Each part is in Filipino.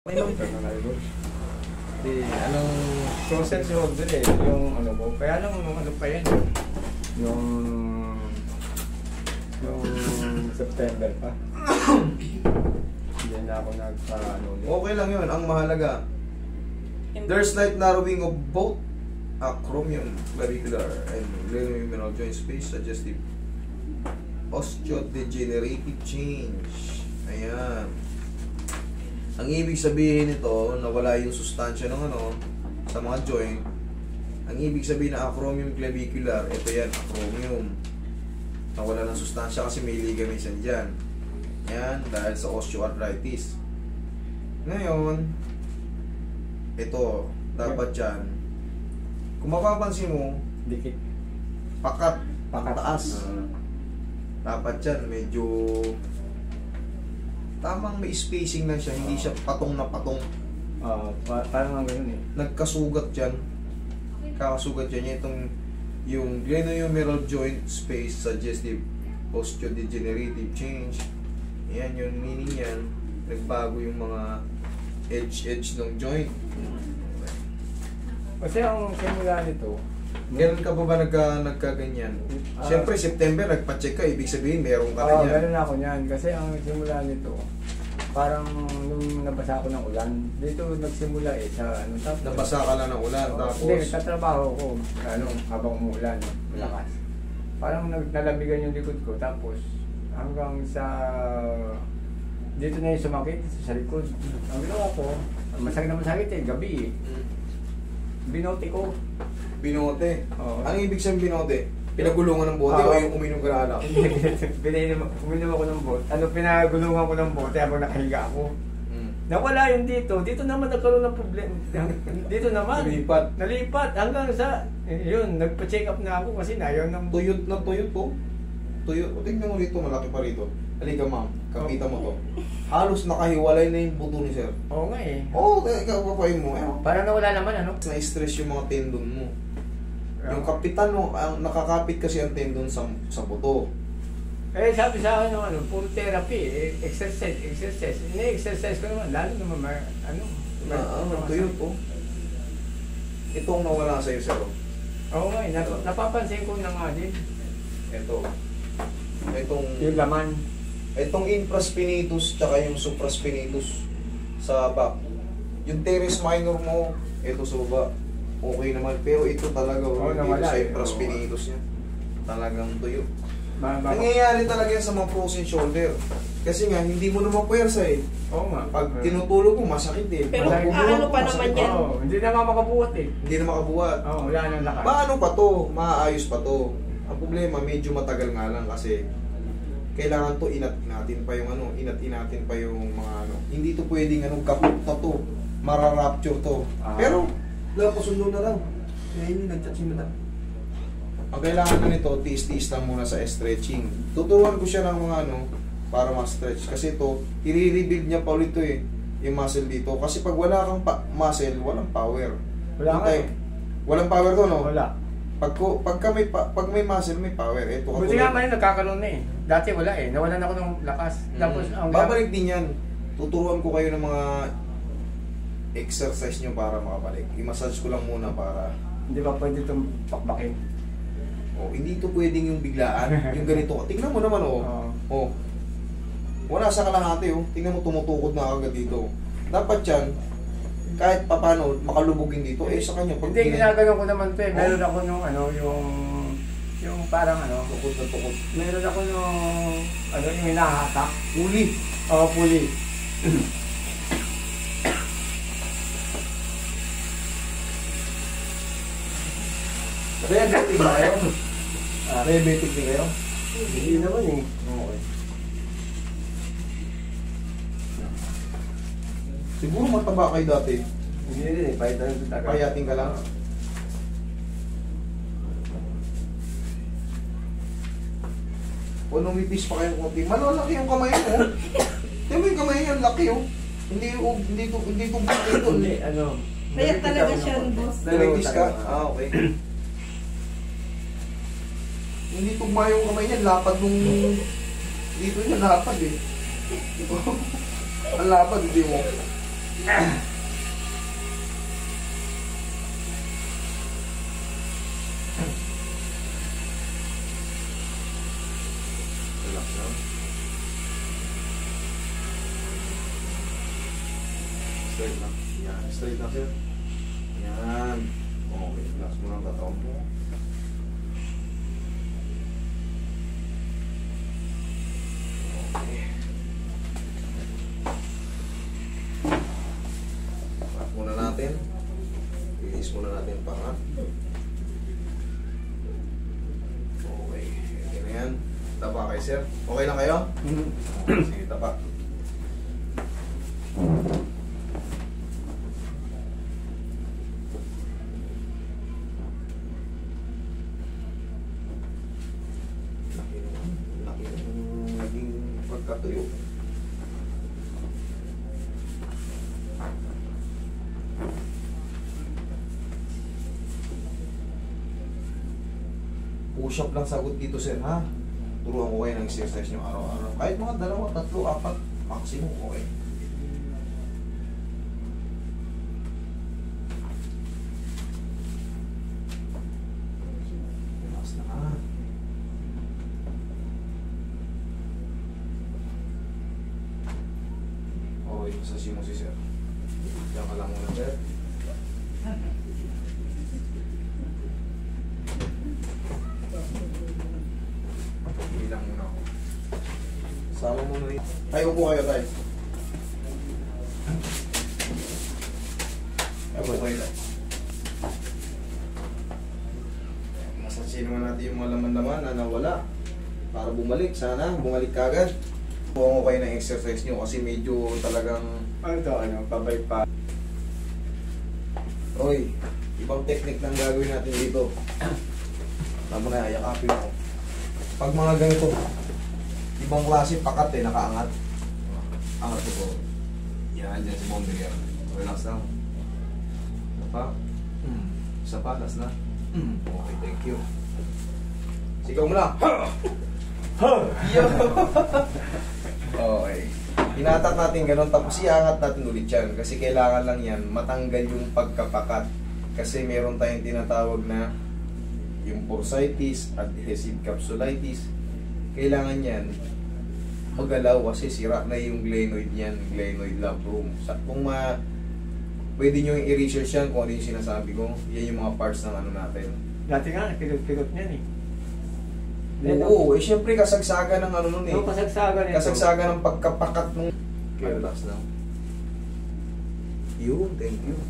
May lang ito na idol. Di, anong process yung order eh, yung ano ko. Kaya lang nung ano pa yan. Yung September pa. Hindi na ako nagpa-ano. Okay lang yun. Ang mahalaga, there's slight narrowing of both acromion clavicular and glenohumeral joint space suggestive osteodegenerative change. Ayan. Ang ibig sabihin nito, nawala yung sustansya ng ano, sa mga joint. Ang ibig sabihin na acromion clavicular, ito yan, acromion. Nawala ng sustansya kasi may ligaments dyan. Yan, dahil sa osteoarthritis. Ngayon, ito, dapat yan. Kung mapapansin mo, Dikit. pakat, Pakat. taas. Dapat yan, medyo tamang may spacing lang siya, hindi siya patong na patong. Parang nga ganun eh. Nagkasugat yan. Kakasugat yan. Itong yung glenohumeral joint space suggestive osteodegenerative change. Yan yung meaning yan. Nagbago yung mga edge ng joint. Kasi ang simula nito, Ganun ka pa ba nagkaganyan? Siyempre, September, nagpa-check ka, ibig sabihin, meron ka na oo, yan. ganun ako niyan. Kasi ang simula nito, parang nung nabasa ako ng ulan, dito nagsimula eh sa ano, tapos Nabasa ka lang ng ulan, tapos hindi, nagtatrabaho ko, ano, habang umuulan, malakas. Parang nalamigan yung likod ko, tapos hanggang sa dito na yung sumakit sa likod. Ang ginawa ko, masakit na masakit eh, gabi eh. Binote ko. Binote. Oo. Ano ibig sabihin binote? Pinagulungan ng bote o yung uminom ka na alak? Uminom ako ng bote. Ano, pinagulungan ko ng bote habang nakahiga ako. Nawala yun dito. Dito naman nagkaroon ng problema. Dito naman. Nalipat. Hanggang sa, yun, nagpa-check up na ako kasi na yun ng... Tuyot na tuyot po. Tuyot. O, tignan mo rito, malaki pa rito. Halika ma'am, kapita mo to. Halos nakahiwalay na yung buto ni sir. Oo nga eh. Oo, ikaw papayin mo. Parang nawala naman ano? Na-stress yung mga tendon mo. Yung kapitan mo, ang nakakapit kasi ang tendon sa buto. Eh sabi sa akin ano, puro therapy, exercise. Ini-exercise ko naman, lalo naman Tuyot po. Itong nawala sa'yo sir. Oo nga eh, napapansin ko na nga din. Itong Yung laman. Itong infraspinatus tsaka yung supraspinatus sa back. Yung teres minor mo, ito sa baba. Okay naman. Pero ito talaga, dito sa infraspinatus niya. Talagang tuyo. Nangyayari talaga yan sa mga frozen shoulder. Kasi nga, hindi mo naman puwersa eh. Oo nga. Pag tinutulog mo, masakit eh. Pero ano pa naman yan? Oo, hindi na makabuhat eh. Hindi na makabuhat. Oo, wala nang lakas. Paano pa to? Maayos pa to. Ang problema, medyo matagal nga lang kasi kailangan to inat-inatin pa yung ano, inat-inatin pa yung mga ano. Hindi to pwedeng ano, kaput na to. Mararapture to. Pero, sundo na lang. Ngayon, nag-touching na lang. Ang kailangan na nito, tiis-tiis lang muna sa stretching. Tuturuan ko siya ng mga ano, para ma-stretch. Kasi ito, i-rebuild niya pa ulit to eh, yung muscle dito. Kasi pag wala kang muscle, walang power. Wala nga eh. Walang power to, no? Wala. Pag may muscle, may power. Ito, Buti nga man nagkakaroon na eh. Dati wala eh. Nawalan ako ng lakas. Tapos ang babalik din yan. Tuturuan ko kayo ng mga exercise nyo para makabalik. I-massage ko lang muna para... Hindi ba pwede itong pakbakin? Oh, hindi ito pwedeng yung biglaan. Yung ganito. Tingnan mo naman, oh. Oh. Wala sa kalahati, oh. Tingnan mo, tumutukod na agad dito. Dapat yan, kahit papano, makalubogin dito, eh sa kanya. Hindi, ginagawa ko naman ito eh. Meron ako nung ano, yung parang ano, tukod na tukod. meron ako nung, ano, yung hinahatak. Puli. Oo, puli. Diabetic ba kayo? Diabetic din kayo? Hindi naman eh. Okay. Siguro mataba kayo dati. Hindi rin eh, payatin Payating ka lang. O nung ipis pa kayong konti, malalaki yung kamay mo. Tingnan mo yung kamay niya, laki oh. Hindi to Hindi, ano. Kaya talaga siya, boss. Diabetes ka? Ah, okay. Hindi tugma yung kamay niya, lapad nung... Dito niya lapad eh. Ang lapad, hindi mo. Relax lang. Straight lang. Yan, straight lang sir. Yan. Okay, relax mo lang katawan mo. Okay. Pack muna natin. Release muna natin pa ha. Okay. Okay na yan. Tapa kayo sir. Okay na kayo? Okay, sige, tapa. Laki ng naging pagkatuyo. Push up lang sagot dito sir ha. Turuan ko kayo ng exercise nyo araw-araw. Kahit mga 2, 3, 4 maximum okay. Relax na ha. Okay, masasin mo si sir. Diyan ka lang muna sir. Bilang muna ako. Sama mo na rin. Ay, upo kayo tayo. Ay, upo kayo tayo. Masasin naman natin yung mga laman-laman na nawala. Para bumalik. Sana bumalik kagad. Buwan ko kayo ng exercise nyo kasi medyo talagang... Ano to, pabay pa. Oy, ibang technique lang gagawin natin dito. Tama na, yakapin ako. Pag mga ganito, ibang klase pakat eh, nakaangat. Angat ko po. Yan, dyan si Bombeer. Relax lang. Isa pa. Isa pa, last na. Okay, thank you. Sigaw mo na. Ha! Ha! Okay. Hinatak natin ganun, tapos iangat natin ulit yan. Kasi kailangan lang yan, matanggal yung pagkapakat. Kasi meron tayong tinatawag na yung bursitis, adhesive capsulitis. Kailangan yan magalaw kasi sira na yung glenoid niyan, glenoid labrum. Kung pwede nyo yung i-research yan kung ano yung sinasabi ko, yan yung mga parts ng ano natin. Dati nga, kilot-kilot niyan eh. Oo, eh syempre kasagsaga ng ano nun eh. No, kasagsaga nito. Kasagsaga ng pagkapakat nung... Relax lang. Yun, thank you.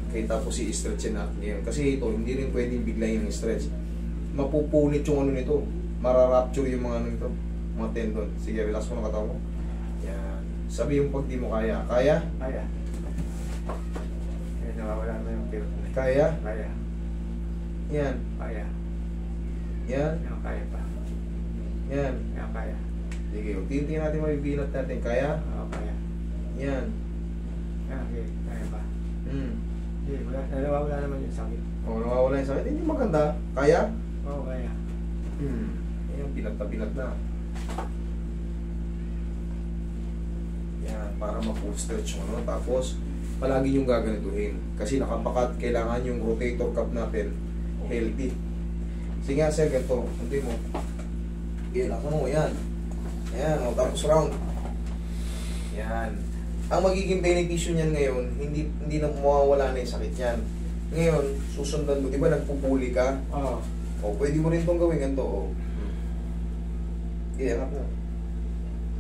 Okay, tapos i-stretch natin ngayon. Kasi ito, hindi rin pwedeng biglayin yung stretch. Mapupunit yung ano nito. Mararapture yung mga ano nito. Mga tendon. Sige, relax mo na katawan mo. Yan. Sabi yung pag di mo kaya. Kaya? Kaya. Nawawala na yung kilot na. Kaya? Kaya. Yan. Kaya. Yan. Yan, kaya pa. Yan. Yan, kaya. Sige, unti-unti natin mabibinat natin. Kaya? Oo, kaya. Yan. Yan, okay. Kaya pa. Hindi, nawawala naman yung sakit. O, nawawala yung sakit. Hindi maganda. Kaya? Oo, kaya. Ayan, pinat na. Yan, para ma-stretch mo, no? Tapos, palagi yung gaganituhin. Kasi nakapakat, kailangan yung rotator cuff natin healthy. Sige nga, sir, ganito. Hindi mo. Yan, ako mo, yan. Yan, o, tapos round. Yan. Ang magiging benepisyo niyan ngayon, hindi na mawawala na yung sakit yan. Ngayon, susundan mo, di ba nagpupuli ka? Oo. O, pwede mo rin itong gawin ganito, o. Iangat mo.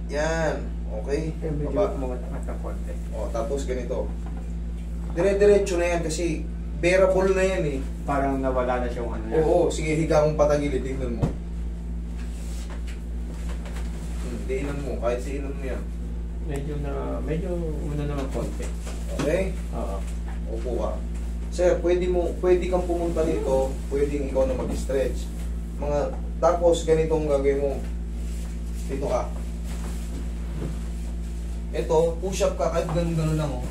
Yan. Okay. Medyo Baba. umangat ng konti. O, tapos ganito. Dire-diretso na yan kasi bearable na yan eh. Parang nawala na siyang ano yan. Oo, sige, higa mong patagilid. Tingnan mo. Diinan mo. Kahit siinan mo yan. Medyo umano naman konti. Okay? Oo. Upo ka. Sir, pwede kang pumunta dito. Pwedeng ikaw na mag-stretch. Tapos ganitong gagawin mo. Dito ka. Ito, push up ka kahit ganun-ganun lang oh.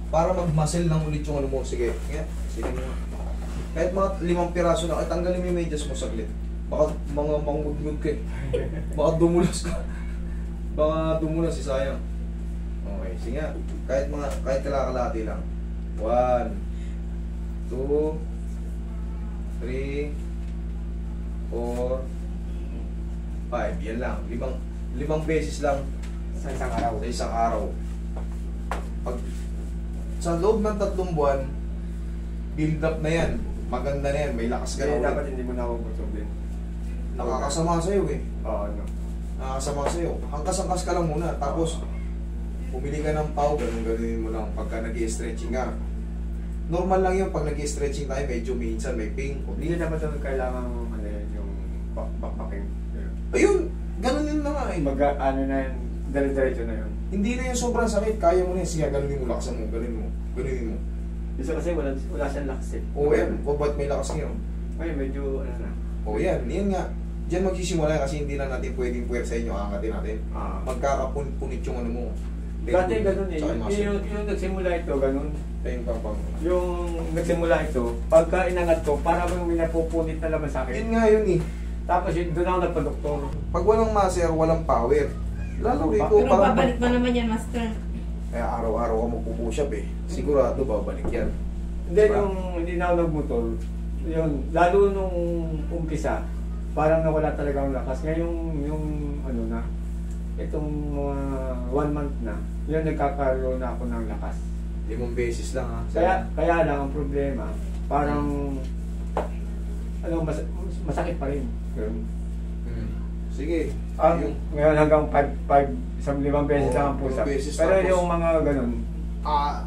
Para mag-muscle lang ulit yung ano mo. Sige, sige mo. Kahit mga 5 piraso na, tanggalin mo yung medyas mo saglit. Baka mga mangudgud ka eh. Baka dumulas ka. Baka dumulas si sayang. Okay. Sige nga. Kahit kalakalati lang. 1, 2, 3, 4, 5. Yan lang. Limang beses lang Sa isang araw. sa isang araw. Pag sa loob ng 3 buwan, build up na yan. Maganda na yan. May lakas ka Kaya na dapat ulit. hindi mo na ako busugin. Nakakasama sa'yo eh. Oo, ano. Nakakasama sa'yo. Angkas-angkas ka lang muna. Tapos, pumili ka ng pau, ganun-ganunin mo lang pagka nag-i-stretching ka. Normal lang yun pag nag-i-stretching tayo, medyo minsan may pain. Hindi naman ito kailangan ano yan, yung backpacking. Ayun, ganun yun na nga eh. Ano na yan, dire-diretso na yun. Hindi na yung sobrang sakit, kaya mo na yun. Sige, ganunin mo, lakasan mo, ganunin mo. Isa kasi wala siyang lakas eh. O yan, o ba't may lakas ngayon? Ngayon medyo ano na. O yan nga. Diyan magsisimula kasi hindi na natin pwedeng puwersa inyo, aangatin natin. Magkakapunit yung ano mo. Dati ganun eh. Tsaka yung muscle. Yung nagsimula ito, ganun. Tayo yung papang. Yung nagsimula ito, pagka inangat ko, para bang may napupunit na naman sa Yun akin. nga yun eh. Tapos doon ako nagpa-doktor. Pag walang muscle, walang power. Lalo rito, Pero babalik pa naman yan, Master. kaya araw-araw ka magpupush up eh. Sigurado babalik yan. Hindi, Diba? nung hindi na ako nagmotor, yun, lalo nung umpisa, parang nawala talaga ang lakas. Ngayon, yung ano na, itong 1 month na, yun nagkakaroon na ako ng lakas. 5 beses lang ha. Kaya lang ang problema, parang ano, masakit pa rin. Yun. Sige. Ngayon hanggang 5 beses lang ang push-up. 5 beses Pero tapos- yung mga ganun,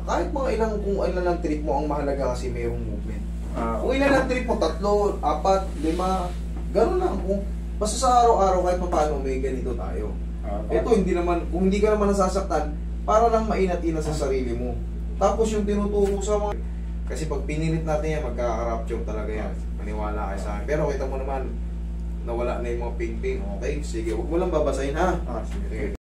Kahit mga ilang, kung ilan lang trip mo, ang mahalaga kasi mayroong movement. Kung ilan lang trip mo, 3, 4, 5, gano'n lang. Basta sa araw-araw kahit paano may ganito tayo. Ito, hindi naman, kung hindi ka naman nasasaktan, para lang mainat-inat sa sarili mo. Tapos yung tinuturo sa mga... Kasi pag pinilit natin yan, magkaka-rupture talaga yan. Maniwala kayo sa akin. Pero kita mo naman, nawala na yung mga ping-ping. Okay, sige, huwag mo lang babasahin ha. sige. Sige.